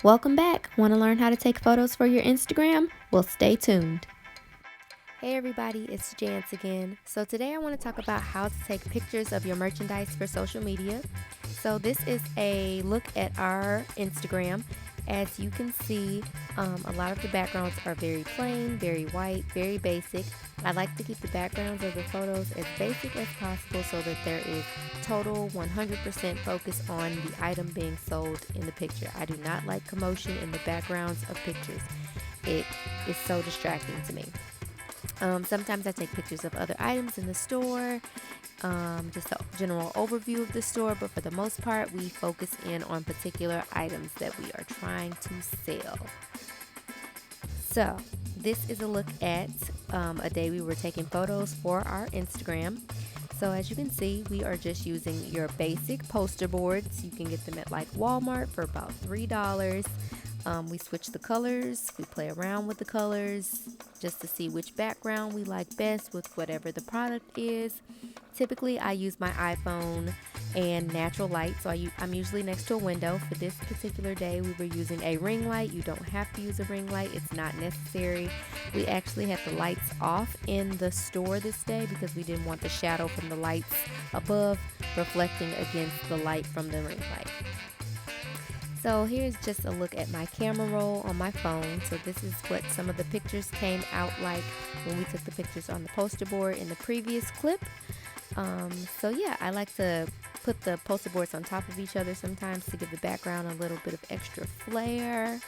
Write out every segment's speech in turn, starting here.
Welcome back. Want to learn how to take photos for your Instagram? Well, stay tuned. Hey everybody, it's Jance again. So today I want to talk about how to take pictures of your merchandise for social media. So this is a look at our Instagram. As you can see, a lot of the backgrounds are very plain, very white, very basic. I like to keep the backgrounds of the photos as basic as possible so that there is total 100% focus on the item being sold in the picture. I do not like commotion in the backgrounds of pictures. It is so distracting to me. Sometimes I take pictures of other items in the store, just a general overview of the store, but for the most part, we focus in on particular items that we are trying to sell. So, this is a look at a day we were taking photos for our Instagram. So, as you can see, we are just using your basic poster boards. You can get them at like Walmart for about $3. We switch the colors, we play around with the colors just to see which background we like best with whatever the product is. Typically, I use my iPhone and natural light, so I'm usually next to a window. For this particular day, we were using a ring light. You don't have to use a ring light, it's not necessary. We actually had the lights off in the store this day because we didn't want the shadow from the lights above reflecting against the light from the ring light. So here's just a look at my camera roll on my phone. So this is what some of the pictures came out like when we took the pictures on the poster board in the previous clip. So yeah, I like to put the poster boards on top of each other sometimes to give the background a little bit of extra flair.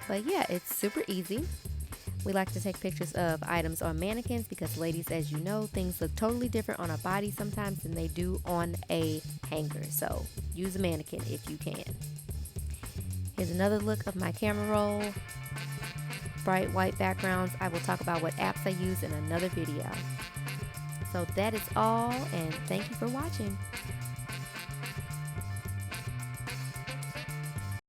But yeah, it's super easy. We like to take pictures of items on mannequins because, ladies, as you know, things look totally different on a body sometimes than they do on a hanger. So use a mannequin if you can. Here's another look of my camera roll. Bright white backgrounds. I will talk about what apps I use in another video. So that is all, and thank you for watching.